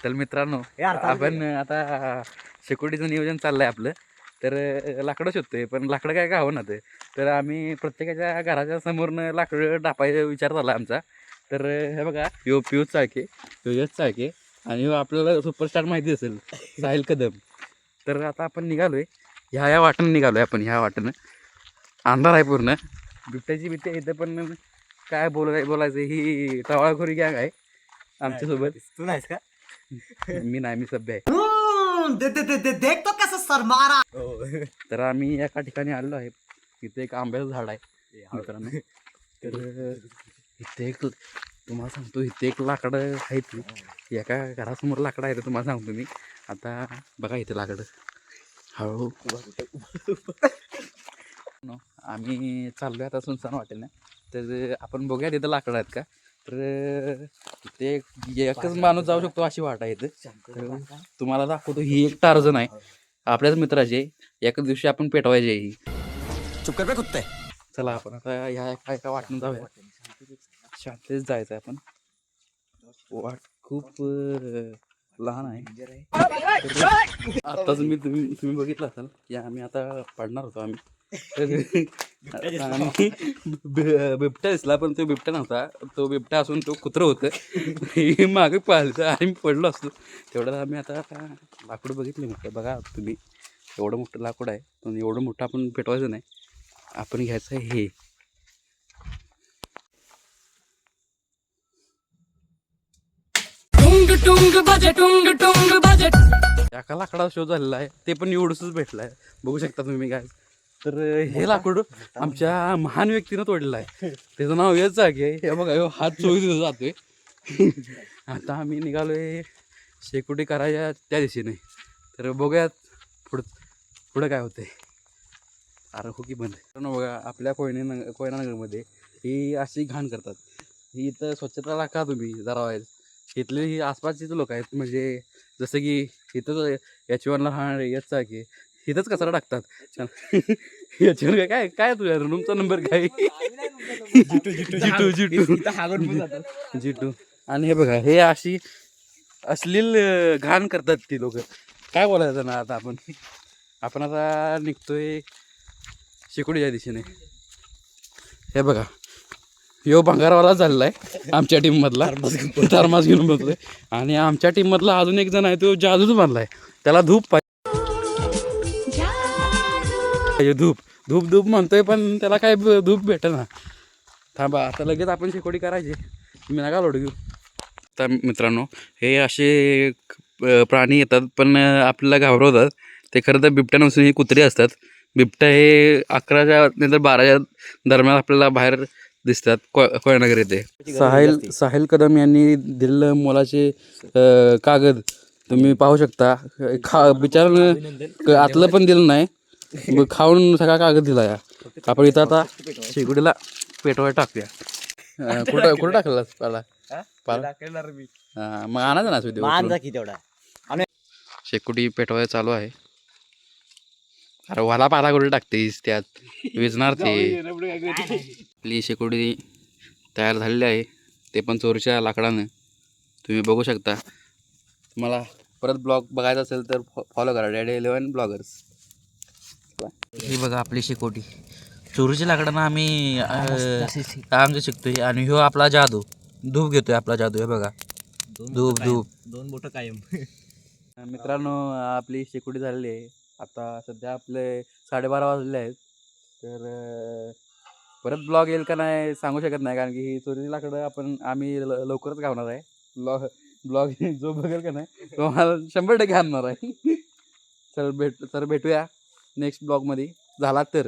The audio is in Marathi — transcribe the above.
तर मित्रांनो आपण आता शेकोटीचं नियोजन चाललंय आपलं. तर लाकडं शोधतोय पण लाकडं काय का ना ते. तर आम्ही प्रत्येकाच्या घराच्या समोरनं लाकडं टापायचा विचार झाला आमचा. तर हे बघा यो पियूष चाळके, यश चाळके आणि आपल्याला सुपरस्टार माहिती असेल साहिल कदम. तर आता आपण निघालोय ह्या वाटेनं निघालोय आपण. ह्या वाटेनं अंधार आहे पूर्ण, बिबट्याची भीती आहे इथं. पण काय बोलायचं ही टवाळखोरी गॅंग आहे आमच्यासोबत. तू नाहीस का? मी नाही, मी सभ्य आहे. देख तो कसं सर मारा. तर आम्ही एका ठिकाणी आलेलो आहे. इथे एक आंब्याचं झाड आहे मित्रांनो. तर इथे एक तुम्हाला सांगतो, इथे एक लाकडं आहेत. एका घरासमोर लाकडं आहे तुम्हाला सांगतो मी. आता बघा इथे लाकडं हळू आम्ही चाललोय आता सुनसान वाटेल ना. तर आपण बघूया तिथं लाकडं आहेत का. तर ते एकच माणूस जाऊ शकतो अशी वाट आहे इथं. तुम्हाला दाखवतो, ही एक टार्झन आहे आपल्याच मित्राची. एकाच दिवशी आपण पेटवायची ही. चुप कर बे कुत्ते. चला आपण आता ह्या एका वाटून जाऊया. शांततेत जायचं आहे आपण. वाट खूप लहान आहे. आता तुम्ही बघितलं असाल या आम्ही आता पडणार होतो आम्ही. बिबट्या दिसला पण तो बिबट्या नव्हता. तो बिबट्या असून तो कुत्रं होतं. मागे पाहिलं आणि मी पडलो असतो. तेवढं आम्ही आता लाकूड बघितले मोठं. बघा तुम्ही एवढं मोठं लाकूड आहे. पण एवढं मोठं आपण पेटवायचं नाही. आपण घ्यायचं आहे हे. एका लाकडा शो झालेला आहे, ते पण एवढंच भेटलं आहे. बघू शकता तुम्ही काय. तर हे लाकूड आमच्या महान व्यक्तीनं तोडलेलं आहे. त्याचं नाव हेच आहे की हे बघा हात चोवीस जातोय. आता आम्ही निघालोय शेकोटी करायच्या त्या दिशेने. तर बघूयात पुढं काय होतंय. अरे हो की बंद. बघा आपल्या कोयनानगरमध्ये ही अशी घाण करतात. ही इथं स्वच्छता राखा तुम्ही जरा व्हायला. इथले ही आसपासचीच लोक आहेत. म्हणजे जसं की इथंच याचीवरला राहणारे याचा की इथंच कचरा टाकतात. याच्यावर काय काय तुझ्या रूमचा नंबर काय. जिटू. आणि हे बघा हे अशी अश्लील घाण करतात ती लोक. काय बोलायचं ना. आता आपण आता निघतोय शेकोटीच्या दिशेने. हे बघा यो भंगारवाला झालेला आहे आमच्या टीममधला. थर्मास घेऊन बसलोय. आणि आमच्या टीममधला अजून एक जण आहे तो जादूच बांधलाय. त्याला धूप पाहिजे. धूप म्हणतोय पण त्याला काय धूप भेटेना. थांबा आता लगेच आपण शेकोटी करायची. मी नका लोड घेऊ. तर मित्रांनो हे असे प्राणी येतात पण आपल्याला घाबरवतात. ते खरं तर बिबट्या नसून हे कुत्रे असतात. बिबट्या हे 11च्या नंतर 12च्या दरम्यान आपल्याला बाहेर दिसतात कोयनानगर येथे. साहिल कदम यांनी दिलेलं मोलाचे कागद तुम्ही पाहू शकता. बिचारानं आतलं पण दिलं नाही, खाऊन सगळा कागद दिला. या आपण इथं आता शेकोटीला पेटवायला टाकूया. कुठं टाकला पाला मग आणायचं ना. शेकोटी पेटवायला चालू आहे. अरे वाला पाला कुठे टाकतेस त्यात विजणार ते. आपली शेकोटी तयार झालेली आहे, ते पण चोरीच्या लाकडानं. तुम्ही बघू शकता. तुम्हाला परत ब्लॉग बघायचा असेल तर फॉलो करा Daddy11 ब्लॉगर्स. ही बघा आपली शेकोटी चोरीच्या लाकडानं आम्ही आमचं शिकतोय. आणि ह्यो आपला जादू धूप घेतोय. आपला जादू हे बघा धूप दोन बोटं कायम. मित्रांनो आपली शेकोटी झालेली आहे. आता सध्या आपले 12:30 वाजले आहेत. तर परत ब्लॉग येईल का नाही सांगू शकत नाही, कारण की ही चोरीची लाकडं आम्ही लवकरच घालणार आहे. ब्लॉग जो बघेल का नाही तो मला 100% आणणार आहे. चल भेटूया नेक्स्ट ब्लॉगमध्ये झाला तर.